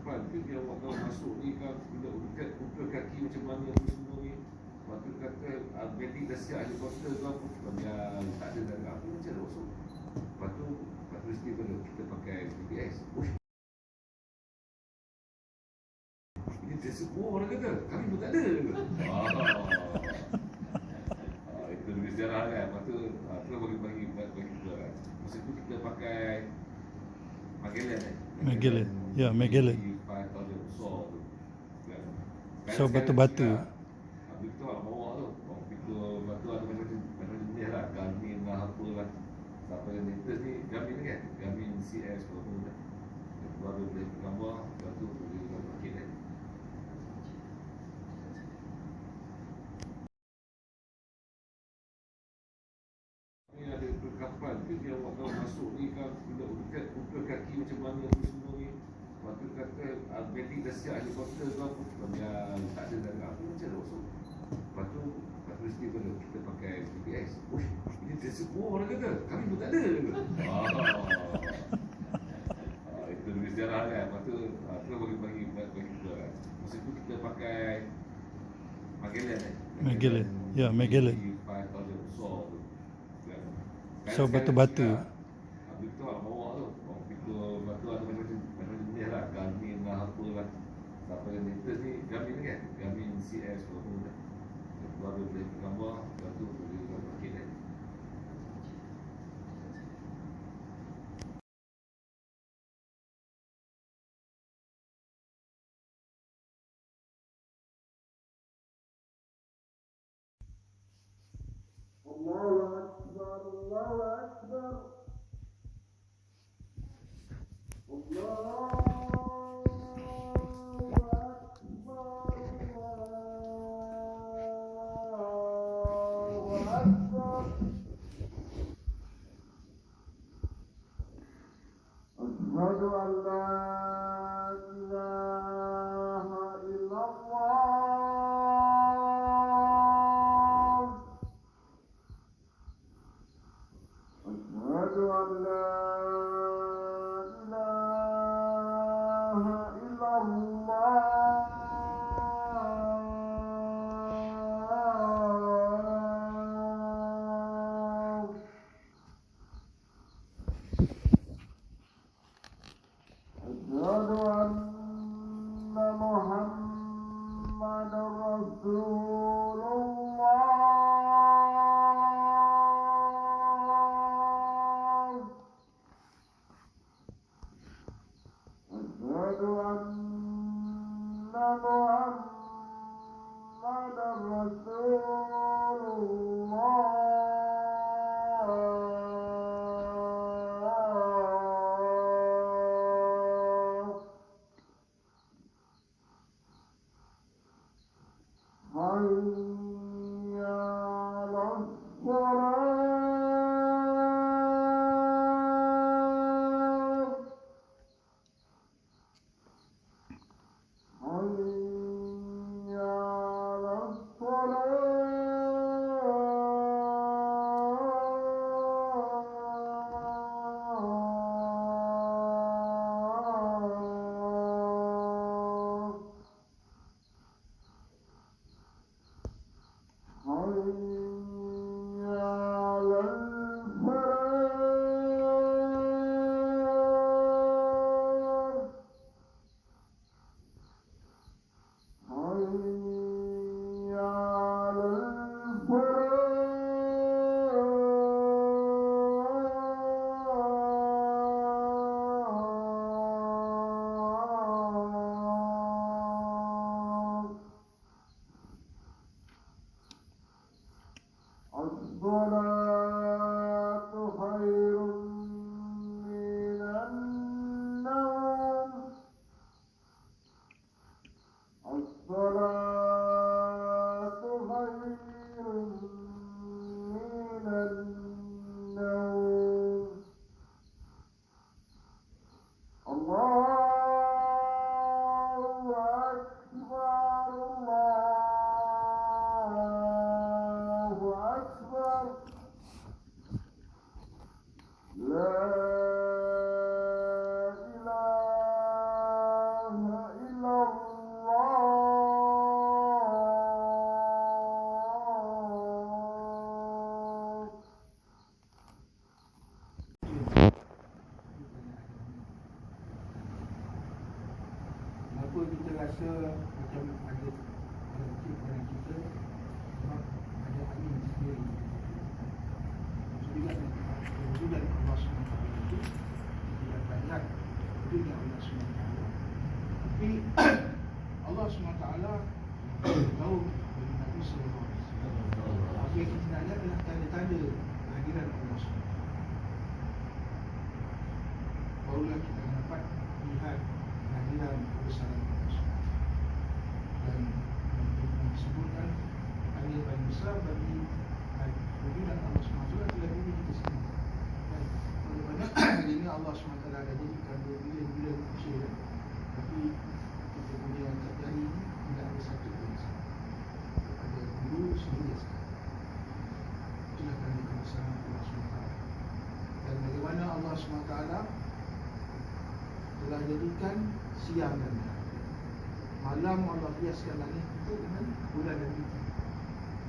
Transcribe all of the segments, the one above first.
kapal ke dia awak tahu masuk ni kan bila ukur kaki macam mana tu semua ni. Lepas tu kata bedding dah siap helikopter ke apa. Dia tak ada dah apa macam mana masuk. Lepas tu mesti kita pakai GPS. Ini dia semua orang kata kami pun tak ada ke. Itu lebih sejarah kan. Lepas tu terus bagi keluar kan. Masa tu kita pakai Magellan Magellan. Ya, Magellan. So batu-batu. Habis tu orang bawa tu. Orang pikul batu ada macam jenis lah. Garmin lah apa lah. Sampai yang latest ni Garmin kan. Garmin CS berapa kan. Baru boleh gambar. Lepas tu boleh gambar kan. Ni ada kapal ke dia awak tahu masuk ni kan bila ukur kaki macam mana tu semua ni. Lepas tu kata bedding dah siap helikopter ke apa. Dia tak ada dah apa macam mana masuk. Lepas tu mesti kita pakai GPS. Ini dia semua orang kata kami pun tak ada ke. Itu lebih sejarah kan. Lepas tu terus bagi keluar kan. Masa tu kita pakai Magellan Magellan. Ya, Magellan. So batu-batu. Habis tu orang bawa tu. Orang pikul batu ada macam jenis lah. Garmin lah apa lah. Sampai yang latest ni Garmin kan. Garmin CS berapa kan. Baru boleh gambar. Lepas tu boleh gambar kan. Allahu Akbar, Allahu Akbar. أشهد أن لا إله إلا الله أشهد أن لا إله إلا الله أشهد أن محمدا رسول الله أشهد أن محمدا رسول الله حي على الصلاة حي kenapa kita rasa macam ada pada kita, sebab ada angin sendiri. Wujudan Allah SWT itu tidak banyak wujudnya Allah SWT. Tapi Allah SWT tahu dari Nabi SAW. Apa yang kita nak lihat adalah tanda-tanda kehadiran Allah SWT. Barulah kita dapat lihat kehadiran kebesaran Allah SWT. Dan disebutkan hanya paling besar bagi wujudan Allah SWT adalah diri kita sendiri. Bagaimana hari ini Allah SWT ada jadikan bila-bila manusia, tapi kita punya terjadi ini tidak ada satu pun sama. Ada dulu sendiri sekarang. Itulah tanda kebesaran Allah SWT. Dan bagaimana Allah SWT telah jadikan siang dan malam. Malam Allah hiaskan langit itu dengan bulan dan bintang.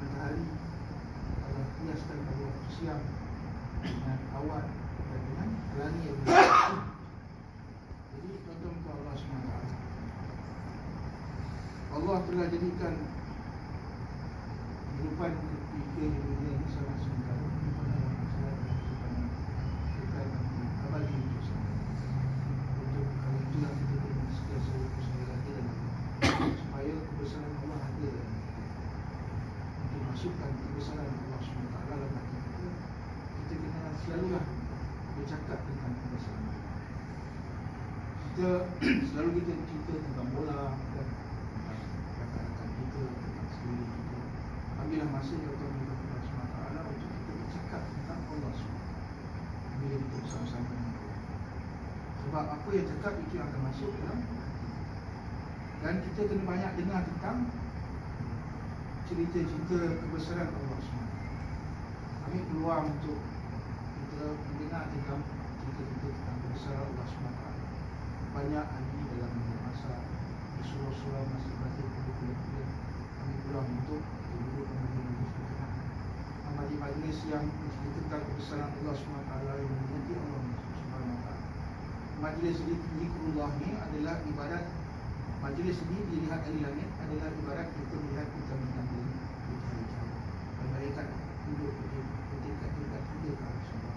Matahari Allah hiaskan pada waktu siang dengan awan dan dengan pelangi yang berlaku. Jadi tuan-tuan Allah SWT, Allah telah jadikan kehidupan ketika di dunia ini sangat sementara. Kehidupan dalam masalah dan kehidupan nanti abadi itu sama. Untuk kalau itulah kita kena sentiasa berusaha lagi dalam supaya kebesaran Allah hadir dalam kita. Untuk masukkan kebesaran Allah SWT dalam hati kita, kita kena selalulah bercakap tentang kebesaran Allah. Kita selalu kita cerita tentang bola dan tentang rakan-rakan kita, tentang sendiri kita. Ambillah masa yang Allah SWT untuk kita bercakap tentang Allah SWT bila kita bersama-sama dengan Allah. Sebab apa yang cakap itu yang akan masuk dalam hati. Dan kita kena banyak dengar tentang cerita-cerita kebesaran Allah SWT. Kami peluang untuk kita mendengar tentang cerita-cerita tentang kebesaran Allah SWT. Banyak ahli dalam masa di surah-surah masa batin kuliah-kuliah. Kami peluang untuk duduk majlis berkenaan majlis yang mencerita tentang kebesaran Allah SWT yang menjadi Allah SWT. Majlis zikrullah ni adalah ibarat, majlis ini dilihat dari langit adalah ibarat kita melihat bintang-bintang di cahaya-cahaya. Dan mereka duduk bertingkat-tingkat tiga ke arah Allah.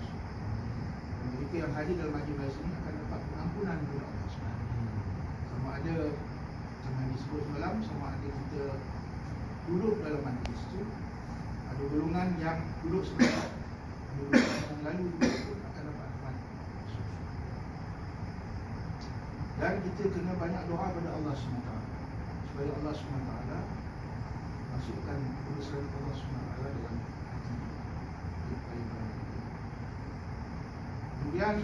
Dan mereka yang hadir dalam majlis ini akan dapat pengampunan daripada Allah SWT. Sama ada macam yang disebut semalam, sama ada kita duduk dalam majlis itu, ada golongan yang duduk sebentar, ada golongan yang lalu duduk akan dapat rahmat. Dan kita kena banyak doa pada Allah SWT supaya Allah SWT masukkan kebesaran Allah SWT dalam hati kita. Kemudian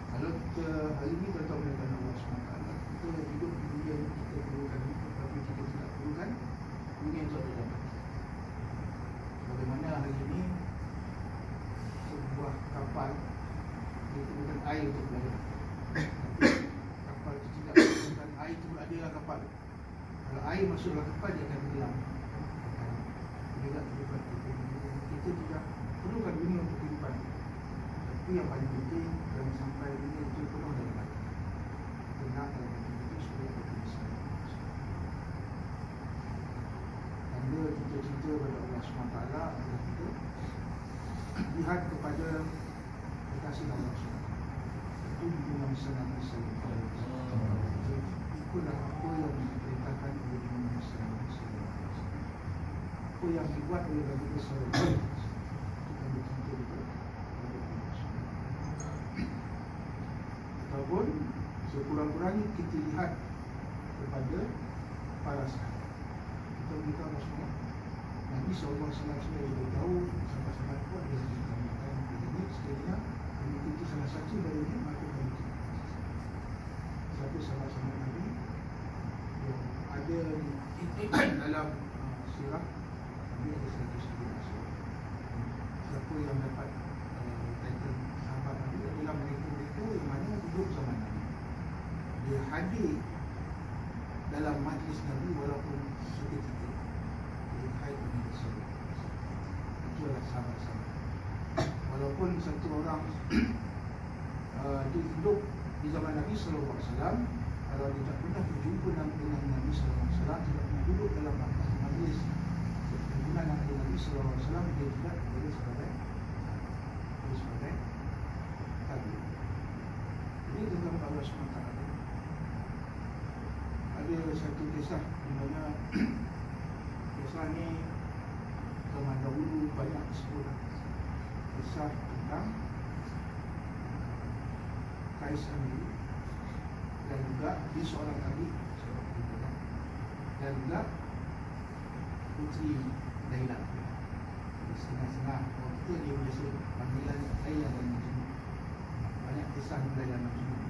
kalau kita hari ini tuan-tuan mendengar Allah SWT, kita hidup di dunia ini kita perlukan itu, tapi kita tidak perlukan dunia untuk ada dapat. Bagaimana hari ini sebuah kapal dia perlukan air untuk berada. Kapal itu tidak perlukan air itu berada dalam kapal. Kalau air masuk dalam kapal dia akan tenggelam. Dia tidak perlukan itu. Kita tidak perlukan dunia untuk kehidupan. Tapi yang paling penting jangan sampai dunia itu penuh dengan hati. Tenang dalam hati itu supaya kita bisa. Tanda kita cinta kepada Allah SWT adalah kita lihat kepada kekasih Allah SWT. Itu dalam Nabi SAW. Ikutlah apa yang diperintahkan oleh Nabi SAW. Apa yang dibuat oleh Nabi SAW. Kita bercinta kepada Allah SWT. Ataupun sekurang-kurangnya kita lihat kepada para sahabat. Kita beritahu Rasulullah Nabi SAW sudah beritahu sahabat-sahabat pun dia beritahu ini sekiranya mengikuti salah satu dari ini maka mengikuti satu sahabat-sahabat Nabi yang ada dalam sirah Nabi ada 100 Rasul. Siapa yang dapat title sahabat Nabi adalah mereka-mereka yang mana hidup zaman Nabi. Dia hadir dalam majlis Nabi walaupun seketika. Dia hadir dengan sahabat. Itulah sahabat-sahabat. Walaupun satu orang dia hidup di di zaman Nabi SAW, kalau tidak pernah berjumpa dengan Nabi SAW, tidak pernah duduk dalam majlis perhimpunan Nabi SAW, dia tidak boleh sebagai tabi. Ini tentang Allah SWT. Ada satu kisah di mana kisah ni zaman dahulu banyak disebut, kisah tentang Qais Amiri dan juga dia seorang tabi, dan juga putri Laila. Setengah-setengah orang kita dia biasa panggilan Laila dan Majnun. Banyak kisah Laila dan Majnun.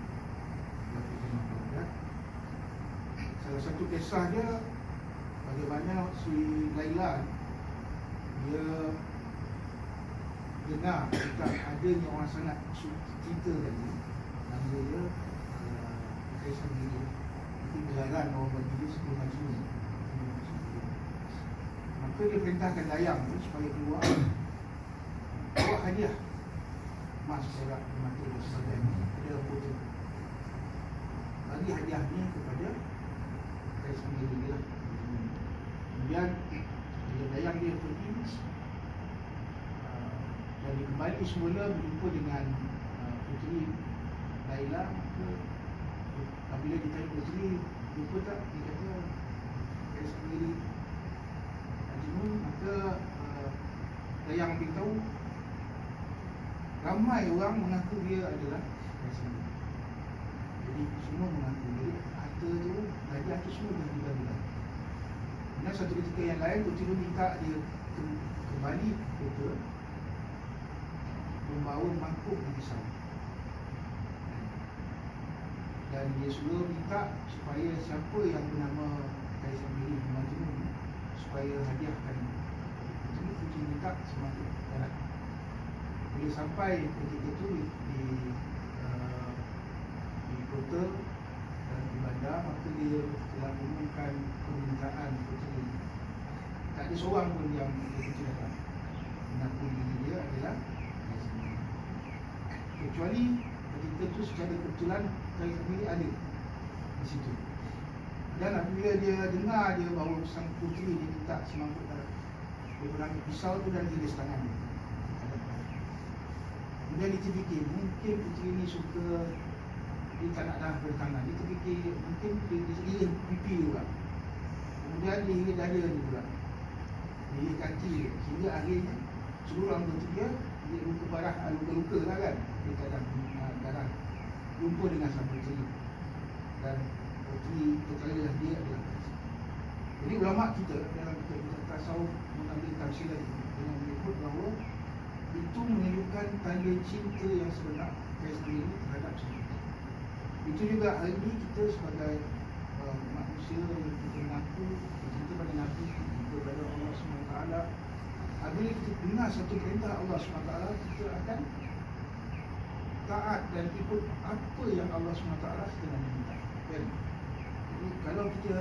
Salah satu kisah dia bagaimana si Laila dia dengar dekat adanya orang sangat cinta tadi, nama dia Qais Amiri. Itu berjalan orang bagi dia sebelum Majnun. Maka dia perintahkan dayang tu supaya keluar bawa hadiah emas, perak, mata dan sebagainya kepada putera. Bagi hadiah ni kepada Qais Amiri dia lah. Kemudian bila dayang dia pergi dan dia kembali semula berjumpa dengan puteri Laila, maka apabila ditanya puteri, jumpa tak? Dia kata Qais Amiri Majnun. Maka dayang beritahu ramai orang mengaku dia adalah Qais Amiri. Jadi semua mengaku dia. Harta tu, hadiah tu semua dah dibagi-bagi. Dan satu ketika yang lain, puteri minta dia kembali ke kota membawa mangkuk di pisau. Dan dia suruh minta supaya siapa yang bernama Qais Amiri Majnun supaya hadiahkan puteri minta semangkuk perak. Bila sampai ketika itu di kota dan di bandar, maka dia telah mengumumkan permintaan puteri. Tak ada seorang pun yang puteri datang mengaku diri dia adalah Qais Amiri, kecuali ketika itu secara kebetulan Qais Amiri ada di situ. Dan apabila dia dengar dia bahawa sang puteri dia minta semangkuk perak, dia mengambil pisau tu dan iris tangan dia. Kemudian dia terfikir, mungkin puteri ni suka, dia tak nak darah pada tangan. Dia terfikir mungkin dia iris pipi juga, kemudian dia iris dada dia juga, dia iris kaki dia, sehingga akhirnya seluruh anggota dia luka parah, luka-luka lah kan. Dia tak ada darah, jumpa dengan sang puteri, dan puteri percayalah dia adalah Qais. Jadi ulama kita dalam kitab tasawuf mengambil tafsiran ini dengan menyebut bahawa itu menunjukkan tanda cinta yang sebenar Qais Amiri terhadap cinta. Itu juga hari ini kita sebagai manusia yang kita mengaku cinta pada Nabi, cinta pada Allah SWT, apabila kita dengar satu perintah Allah SWT, kita akan taat dan ikut apa yang Allah SWT sedang minta, kan? Jadi kalau kita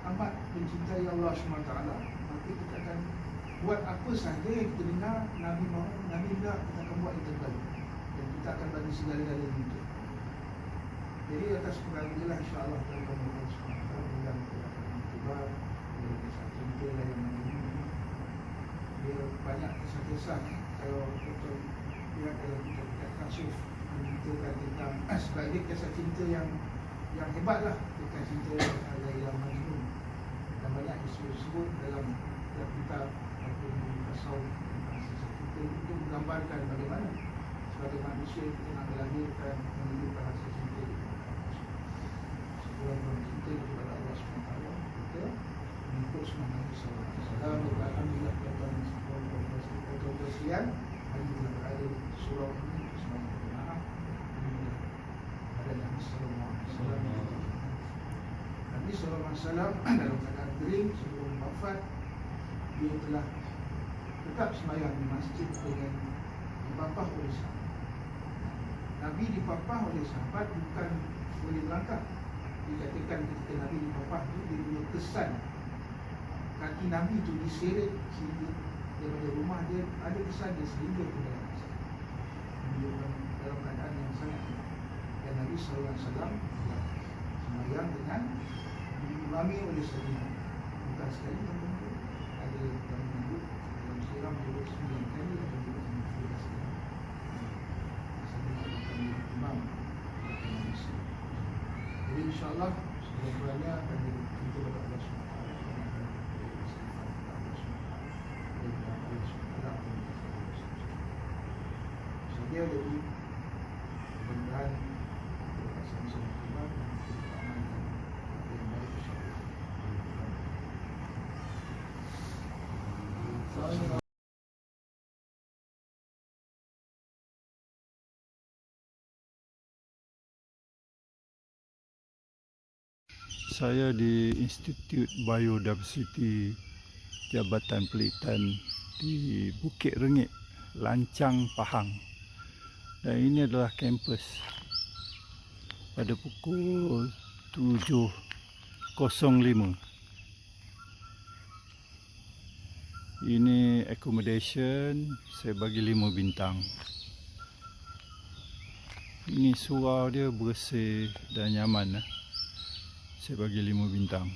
amat mencintai Allah SWT, maka kita akan buat apa sahaja yang kita dengar Nabi mahu, Nabi nak, kita akan buat yang terbaik, dan kita akan bagi segala-galanya untuk. Jadi atas perkara inilah insya-Allah kita akan berkongsi dengan kita tiba dari kisah cinta yang ini. Dia banyak kisah-kisah. Kalau kita lihat dalam kitab kasus menceritakan tentang sebagai kisah cinta yang hebat lah, kisah cinta Laila Majnun, dan banyak disebut dalam kitab tasawuf tentang kisah cinta itu menggambarkan bagaimana sebagai manusia kita nak melahirkan menunjukkan rasa cinta sebuah cinta kepada Allah SWT. Kita mengikut sunnah Nabi SAW. Alhamdulillah kita berkasihan hari kita berada di surau ini semuanya bermaaf pada Nabi SAW. Nabi SAW dalam keadaan kering sebelum wafat, dia telah tetap sembahyang di masjid dengan dipapah oleh sahabat. Nabi dipapah oleh sahabat bukan boleh melangkah. Dikatakan ketika Nabi dipapah itu, dia punya kesan kaki Nabi itu diseret sehingga daripada rumah dia ada kesan dia sehingga ke dalam masjid. Dia dalam keadaan yang sangat saluran salam sembahyang dengan diimami oleh saudara. Bukan sekali tentu ada dalam minggu dalam siram juga 9 kali ada juga 15 kali. Saudara akan imam manusia. Jadi insyaAllah sekurang-kurangnya akan diminta kepada Allah SWT dia jadi mudah-mudahan kita sama-sama terima dan kita amalkan apa yang baik insyaAllah. Saya di Institut Biodiversity Jabatan Pelitan di Bukit Rengit, Lancang, Pahang. Dan ini adalah kampus pada pukul 7.05. Ini accommodation, saya bagi 5 bintang. Ini surau dia bersih dan nyaman. Saya bagi 5 bintang.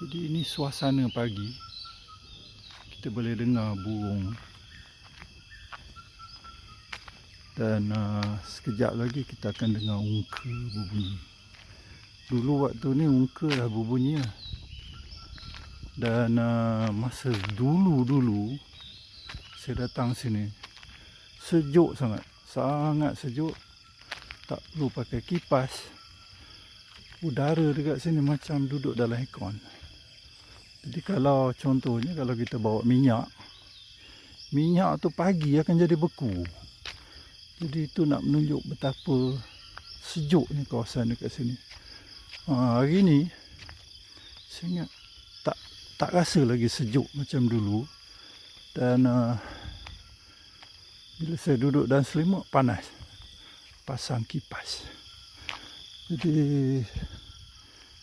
Jadi ini suasana pagi. Kita boleh dengar burung. Dan sekejap lagi kita akan dengar ungka berbunyi. Dulu waktu ni ungka dah berbunyi lah. Dan masa dulu-dulu saya datang sini, sejuk sangat. Sangat sejuk. Tak perlu pakai kipas. Udara dekat sini macam duduk dalam aircon. Jadi kalau contohnya kalau kita bawa minyak tu pagi akan jadi beku. Jadi itu nak menunjuk betapa sejuknya kawasan dekat sini. Hari ni saya ingat tak rasa lagi sejuk macam dulu. Dan bila saya duduk dalam selimut panas. Pasang kipas. Jadi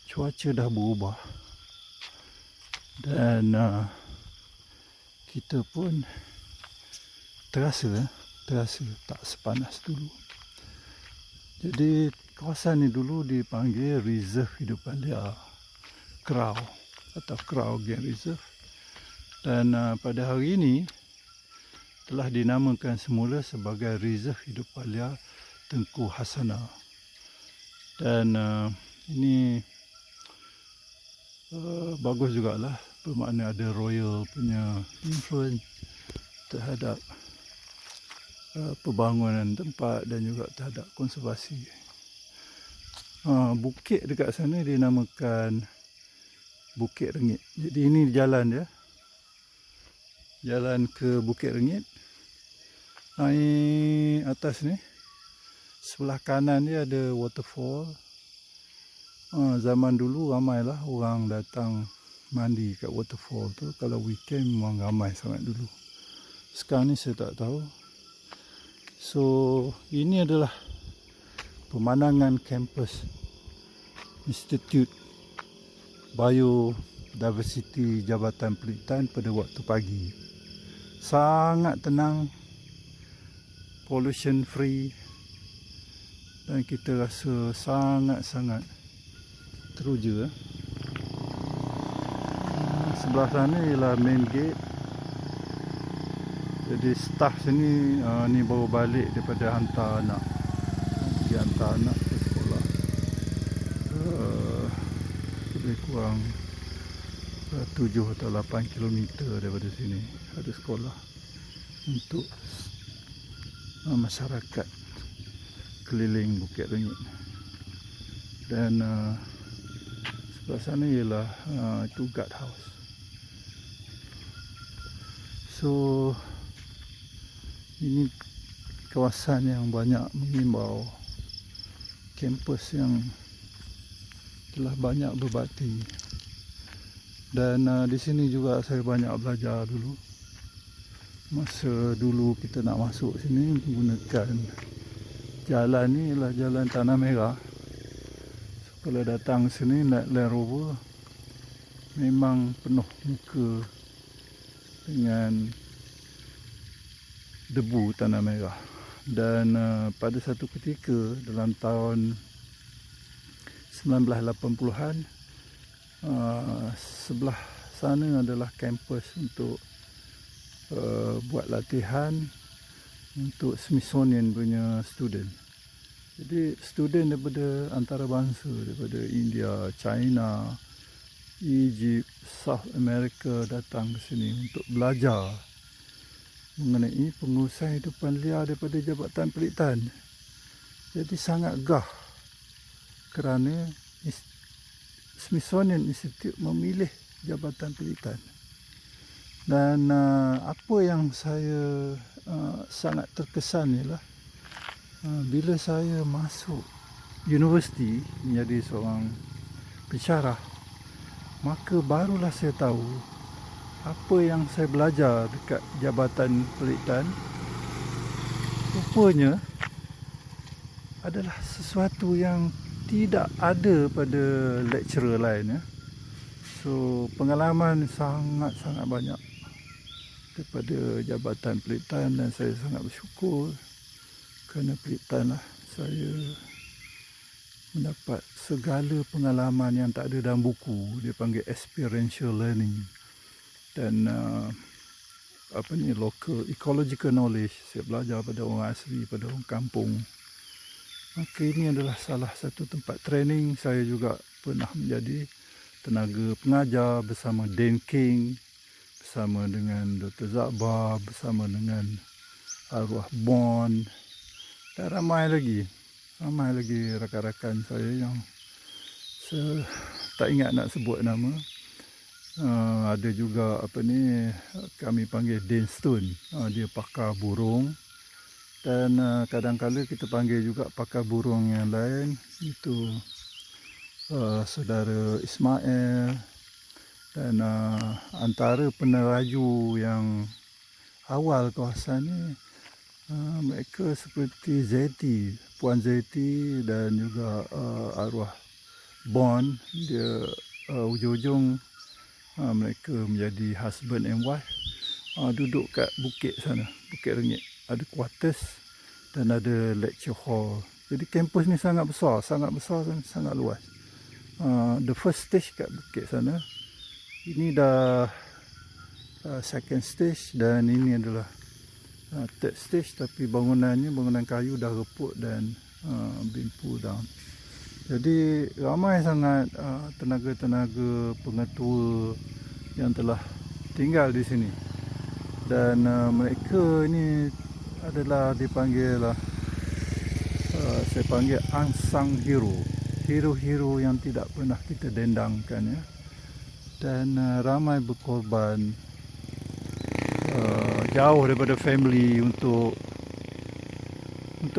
cuaca dah berubah. Dan kita pun terasa tak sepanas dulu. Jadi kawasan ni dulu dipanggil Reserve Hidupan Liar Krau atau Krau Game Reserve. Dan pada hari ini telah dinamakan semula sebagai Reserve Hidupan Liar Tengku Hasanah. Dan ini bagus jugalah, bermakna ada royal punya influence terhadap pembangunan tempat dan juga terhadap konservasi. Bukit dekat sana dinamakan Bukit Rengit. Jadi ini jalan dia. Jalan ke Bukit Rengit. Naik atas ni. Sebelah kanan dia ada waterfall. Zaman dulu ramailah orang datang mandi kat waterfall tu. Kalau weekend memang ramai sangat dulu. Sekarang ni saya tak tahu. So ini adalah pemandangan kampus Institut Biodiversity Jabatan Pelitan pada waktu pagi. Sangat tenang, pollution free, dan kita rasa sangat-sangat teruja. Sebelah sana ialah main gate. Jadi staff sini ni baru balik daripada hantar anak. Pergi hantar anak ke sekolah. Lebih kurang 7 atau 8 kilometer daripada sini ada sekolah untuk masyarakat keliling Bukit Rengit. Dan sebelah sana ialah itu guard house. So ini kawasan yang banyak mengimbau, kampus yang telah banyak berbakti. Dan di sini juga saya banyak belajar dulu. Masa dulu kita nak masuk sini menggunakan jalan ni ialah jalan Tanah Merah. So, kalau datang sini naik Land Rover memang penuh muka dengan debu Tanah Merah. Dan pada satu ketika dalam tahun 1980-an, sebelah sana adalah kampus untuk buat latihan untuk Smithsonian punya student. Jadi student daripada antarabangsa, daripada India, China, Egypt, South America datang ke sini untuk belajar mengenai pengurusan hidupan liar daripada Jabatan Penelitian. Jadi sangat gah kerana Smithsonian Institute memilih Jabatan Penelitian. Dan apa yang saya sangat terkesan ialah bila saya masuk universiti menjadi seorang pensyarah, maka barulah saya tahu apa yang saya belajar dekat Jabatan Penelitian rupanya adalah sesuatu yang tidak ada pada lecturer lain. So pengalaman sangat-sangat banyak daripada Jabatan Penelitian, dan saya sangat bersyukur kerana penelitian lah saya mendapat segala pengalaman yang tak ada dalam buku. Dia panggil experiential learning. Dan local ecological knowledge. Saya belajar pada orang asli, pada orang kampung. Maka ini adalah salah satu tempat training. Saya juga pernah menjadi tenaga pengajar bersama Dan King, bersama dengan Dr. Zakbar, bersama dengan arwah Bond, dan ramai lagi rakan-rakan saya yang tak ingat nak sebut nama. Ada juga kami panggil Dan Stone, dia pakar burung. Dan kadang-kadang kita panggil juga pakar burung yang lain, itu saudara Ismail. Dan antara peneraju yang awal kawasan ni, mereka seperti Zeti, Puan Zeti, dan juga arwah Bond. Dia ujung-ujung mereka menjadi husband and wife, duduk kat bukit sana, Bukit Rengit. Ada quarters dan ada lecture hall. Jadi kampus ni sangat besar dan sangat luas. The first stage kat bukit sana, ini dah second stage, dan ini adalah third stage, tapi bangunan kayu dah reput dan been pulled down. Jadi ramai sangat tenaga-tenaga pengetua yang telah tinggal di sini. Dan mereka ini adalah dipanggil saya panggil unsung hero. Hero-hero yang tidak pernah kita dendangkan, ya. Dan ramai berkorban jauh daripada family untuk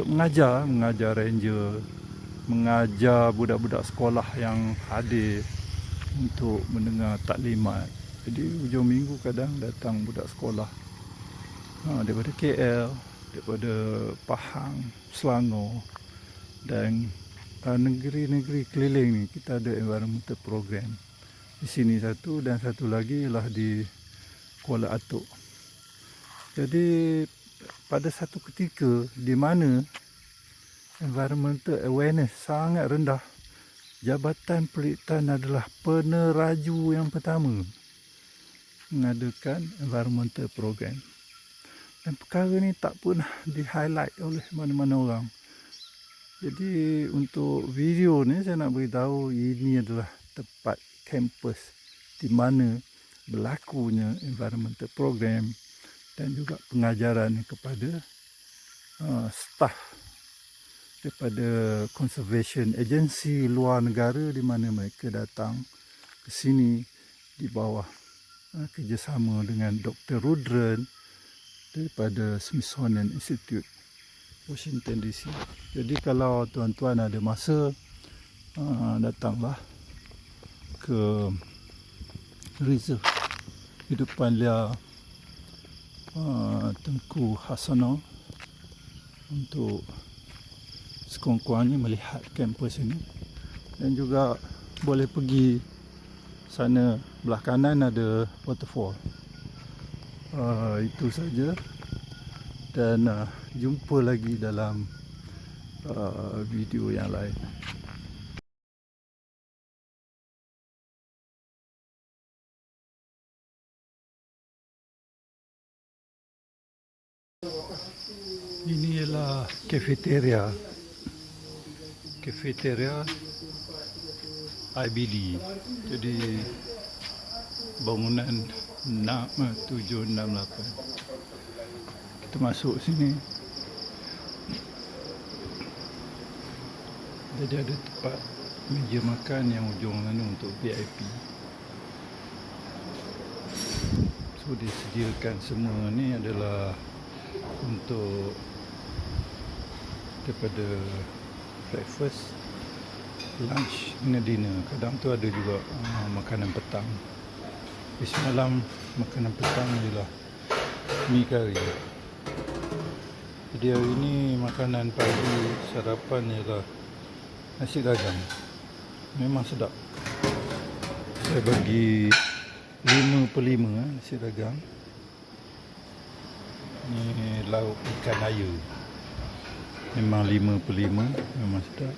mengajar ranger, mengajar budak-budak sekolah yang hadir untuk mendengar taklimat. Jadi hujung minggu kadang datang budak sekolah daripada KL, daripada Pahang, Selangor, dan negeri-negeri keliling ni. Kita ada environmental program di sini satu, dan satu lagi ialah di Kuala Atuk. Jadi pada satu ketika di mana environmental awareness sangat rendah, Jabatan Penelitian adalah peneraju yang pertama mengadakan environmental program. Dan perkara ni tak pernah di-highlight oleh mana-mana orang. Jadi untuk video ni saya nak beritahu ini adalah tempat kampus di mana berlakunya environmental program dan juga pengajaran kepada staff daripada conservation agency luar negara, di mana mereka datang ke sini di bawah kerjasama dengan Dr. Rudran daripada Smithsonian Institute, Washington DC. Jadi kalau tuan-tuan ada masa, datanglah ke reserve hidupan liar Tengku Hasanah untuk sekurang-kurangnya melihat kampus ini. Dan juga boleh pergi sana, belah kanan ada waterfall. Itu saja. dan jumpa lagi dalam video yang lain. Ini ialah cafeteria IBD. Jadi bangunan 768. Kita masuk sini. Jadi ada tempat meja makan yang ujung sana untuk VIP. So disediakan semua ni adalah untuk daripada breakfast, lunch dengan dinner. Kadang tu ada juga makanan petang. Semalam makanan petang ialah mi kari. Jadi hari ni makanan pagi sarapan ialah nasi dagang. Memang sedap. Saya bagi 5/5 nasi dagang. Ni lauk ikan air. Memang 5/5, memang sedap.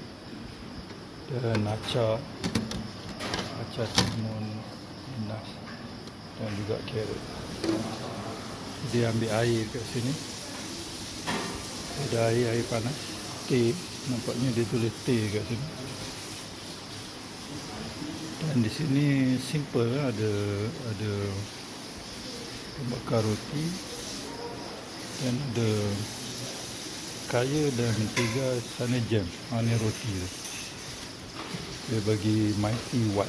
Dan acar timun, nas dan juga carrot. Dia ambil air kat sini. Ada air panas, teh. Nampaknya dia tulis teh kat sini. Dan di sini simple, ada bakar roti dan ada kaya dan mentega, sana jam. Ni roti dia. Dia bagi Mighty Watt.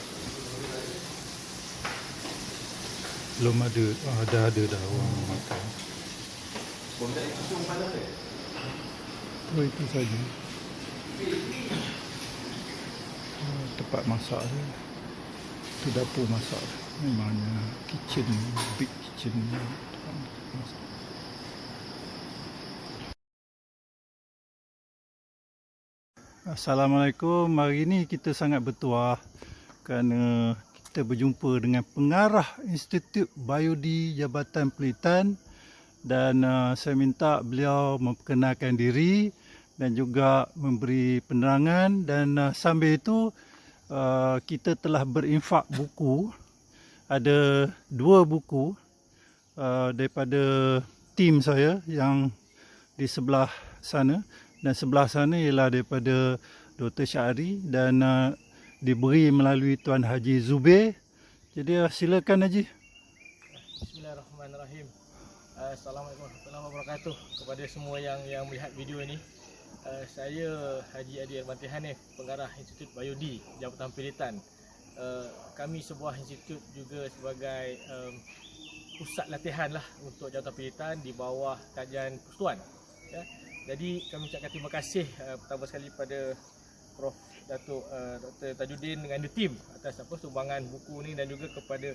Belum ada, dah ada dah orang makan. Itu saja. Tempat masak dia. Itu dapur masak. Memangnya kitchen, big kitchen. Masak. Assalamualaikum. Hari ini kita sangat bertuah kerana kita berjumpa dengan pengarah Institut Biodi Jabatan Penelitian, dan saya minta beliau memperkenalkan diri dan juga memberi penerangan, dan sambil itu kita telah berinfak buku. Ada 2 buku daripada tim saya yang di sebelah sana, dan sebelah sana ialah daripada Dr. Syahri dan diberi melalui Tuan Haji Zubir. Jadi silakan Haji. Bismillahirrahmanirrahim. Assalamualaikum warahmatullahi wabarakatuh kepada semua yang melihat video ini. Saya Haji Adi Irbanti Hanif, pengarah Institut Biodi Jabatan Penelitian. Kami sebuah institut juga sebagai pusat latihan lah untuk jabatan penelitian di bawah kajian persekutuan. Ya. Jadi kami ucapkan terima kasih pertama sekali pada Prof. Datuk Dr. Tajuddin dengan tim atas sumbangan buku ni, dan juga kepada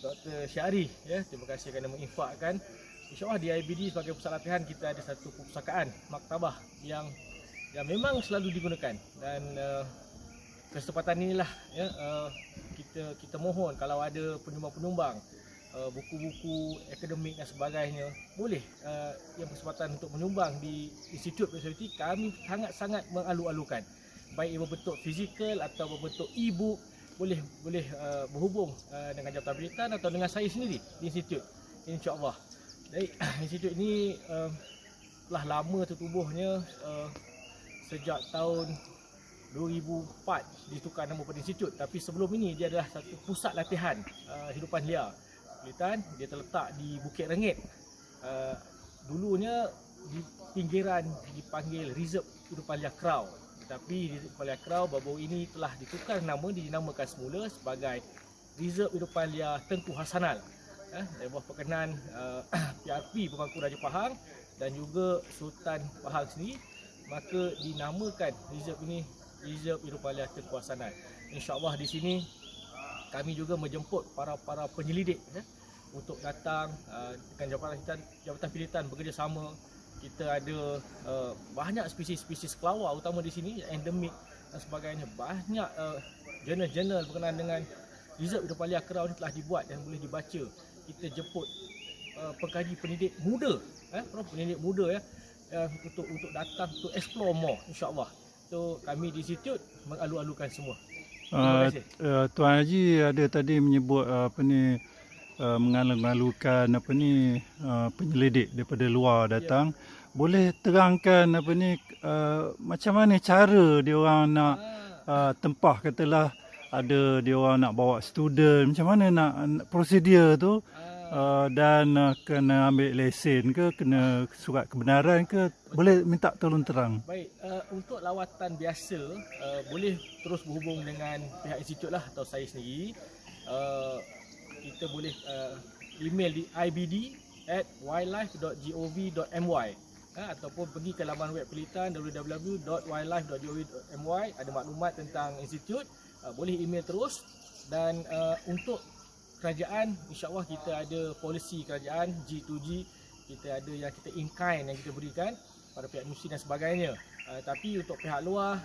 Dr. Syahri. Ya, terima kasih kerana menginfakkan. InsyaAllah di IBD sebagai pusat latihan kita ada satu perpustakaan, maktabah yang memang selalu digunakan, dan kesempatan inilah ya, kita mohon kalau ada penyumbang-penyumbang buku-buku akademik dan sebagainya, boleh yang kesempatan untuk menyumbang di Institut Biosafety. Kami sangat-sangat mengalu-alukan, baik ia berbentuk fizikal atau berbentuk e-book, boleh berhubung dengan Jabatan Penelitian atau dengan saya sendiri di institut, insya-Allah. Jadi institut ini telah lama tertubuhnya, sejak tahun 2004 ditukar nama pada institut, tapi sebelum ini dia adalah satu pusat latihan hidupan liar penelitian. Dia terletak di Bukit Rengit. Dulunya di pinggiran dipanggil Reserve Hidupan Liar Krau, tetapi Reserve Hidupan Liar Krau baru-baru ini telah ditukar nama, dinamakan semula sebagai Reserve Hidupan Liar Tengku Hasanal. Dari bawah perkenan PRP Pemangku Raja Pahang dan juga Sultan Pahang sendiri, maka dinamakan reserve ini Reserve Hidupan Liar Tengku Hasanal. InsyaAllah di sini kami juga menjemput para penyelidik untuk datang dengan Jabatan Penelitian bekerjasama. Kita ada banyak spesies-spesies kelawar utama di sini, endemik dan sebagainya. Banyak jurnal-jurnal berkenaan dengan Reserve Hidupan Liar Krau ini telah dibuat dan boleh dibaca. Kita jemput pengkaji pendidik muda, pendidik muda untuk datang to explore more, insya-Allah. So kami di institut mengalu-alukan semua. Terima kasih. Tuan Haji ada tadi menyebut mengalu-alukan penyelidik daripada luar datang. Boleh terangkan macam mana cara dia orang nak tempah, katalah ada dia orang nak bawa student, macam mana nak prosedur tu, dan kena ambil lesen ke, kena surat kebenaran ke, boleh minta tolong terang. Baik, untuk lawatan biasa boleh terus berhubung dengan pihak institut lah atau saya sendiri. Kita boleh email di ibd@wildlife.gov.my, ataupun pergi ke laman web Pelitan www.wildlife.gov.my, ada maklumat tentang institut. Boleh email terus. Dan untuk kerajaan, insya-Allah kita ada polisi kerajaan G2G, kita ada yang kita in kind yang kita berikan pada pihak universiti dan sebagainya. Tapi untuk pihak luar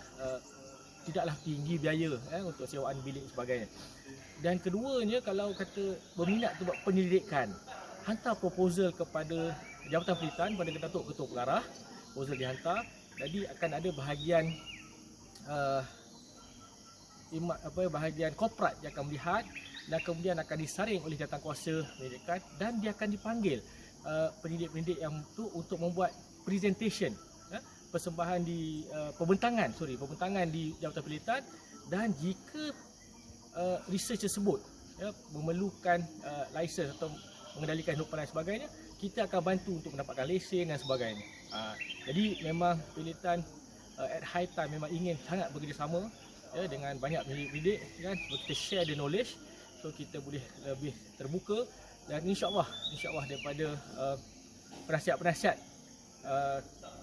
tidaklah tinggi biaya untuk sewaan bilik dan sebagainya. Dan keduanya, kalau kata berminat untuk penyelidikan, hantar proposal kepada Jabatan Pelitan, pada Ketua Pengarah. Proposal dihantar, jadi akan ada bahagian bahagian korporat yang akan melihat dan kemudian akan disaring oleh jawatankuasa pendidikan, dan dia akan dipanggil pendidik-pendidik yang tu untuk membuat presentation, persembahan di pembentangan di Jabatan Pelitan. Dan jika research tersebut memerlukan license atau mengendalikan hidupan dan sebagainya, kita akan bantu untuk mendapatkan lesen dan sebagainya. Jadi memang Pelitan at high time memang ingin sangat bekerjasama dengan banyak pendidik kan, kita share the knowledge, so kita boleh lebih terbuka. Dan insya-Allah daripada penasihat-penasihat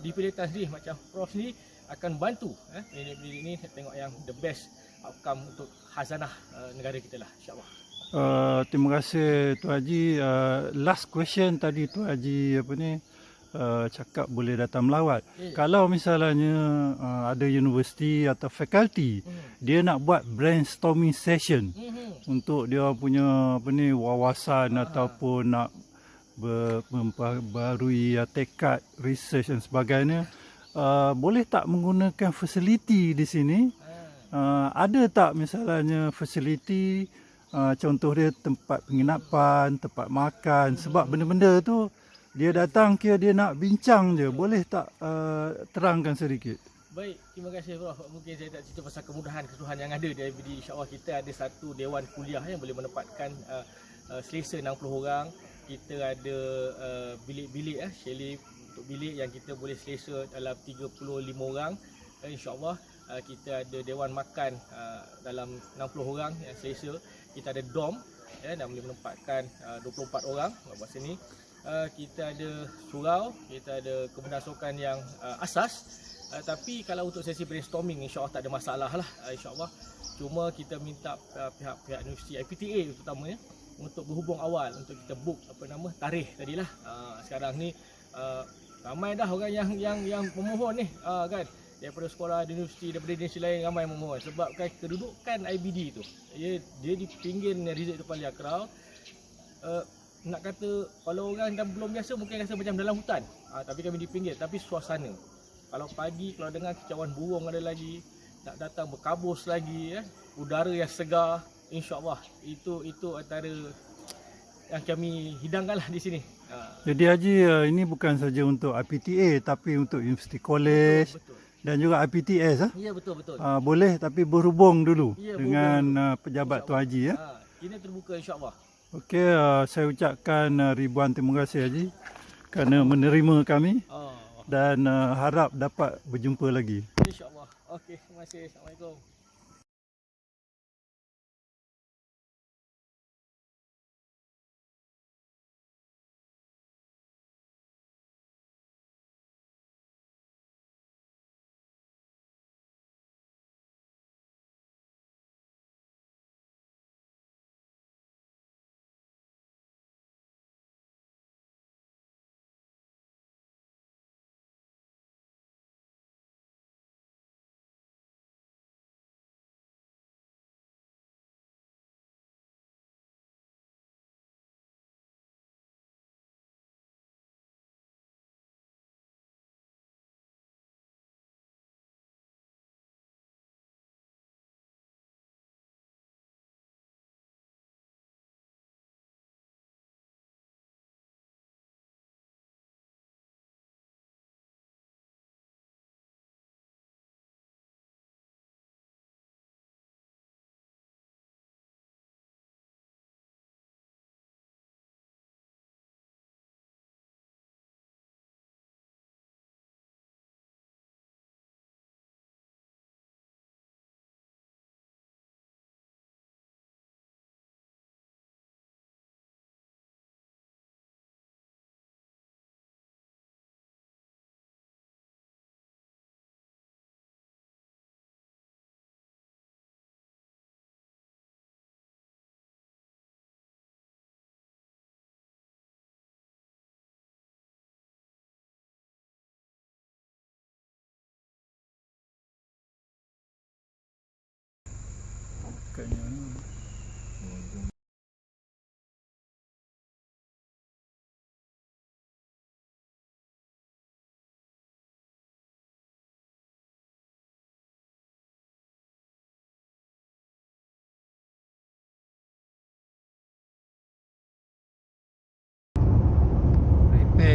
di Pelitan sendiri macam Prof ni akan bantu pendidik-pendidik ni tengok yang the best outcome untuk khazanah negara kita lah, insya-Allah. Terima kasih Tuan Haji. Last question tadi Tuan Haji cakap boleh datang melawat. Kalau misalnya ada universiti atau fakulti dia nak buat brainstorming session untuk dia punya wawasan ataupun nak memperbarui tekad research dan sebagainya, boleh tak menggunakan fasiliti di sini? Ada tak misalnya fasiliti, contoh dia tempat penginapan, tempat makan, sebab benda-benda tu dia datang kira dia nak bincang je. Boleh tak terangkan sedikit? Baik, terima kasih Prof. Mungkin saya tak cerita pasal kesusahan yang ada di IBD. InsyaAllah kita ada satu dewan kuliah yang boleh menempatkan selesa 60 orang. Kita ada bilik-bilik chalet untuk bilik yang kita boleh selesa dalam 35 orang. InsyaAllah kita ada dewan makan dalam 60 orang yang selesa. Kita ada dom dan boleh menempatkan 24 orang buat sini. Kita ada surau, kita ada kebenaran sukan yang asas. Tapi kalau untuk sesi brainstorming, insya-Allah tak ada masalah lah, insya-Allah. Cuma kita minta pihak-pihak universiti IPTA terutamanya untuk berhubung awal untuk kita book tarikh tadilah. Sekarang ni ramai dah orang yang memohon ni kan, daripada sekolah, universiti, daripada universiti lain ramai memohon sebabkan kedudukan IBD tu dia di pinggir Rizal Depan Liakrau. Nak kata kalau orang dah belum biasa mungkin rasa macam dalam hutan, tapi kami di pinggir. Tapi suasana, kalau pagi kalau dengar kicauan burung ada lagi, nak datang berkabus lagi, udara yang segar, insya-Allah itu antara yang kami hidangkanlah di sini. Jadi Haji, ini bukan saja untuk IPTA tapi untuk Universiti College, betul. Dan juga IPTS. Ya, betul. Boleh, tapi berhubung dulu dengan pejabat Tuan Haji. Ini terbuka, insya-Allah. Okey, saya ucapkan ribuan terima kasih Haji kerana menerima kami, dan harap dapat berjumpa lagi. InsyaAllah. Okey, terima kasih. Assalamualaikum.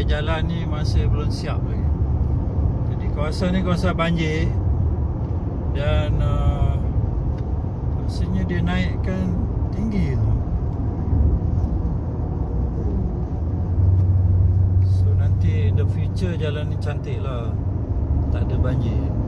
jalan ni masih belum siap lagi. Jadi kawasan ni kawasan banjir. Dan rasanya dia naikkan tinggi tu. So nanti in the future jalan ni cantik lah, tak ada banjir.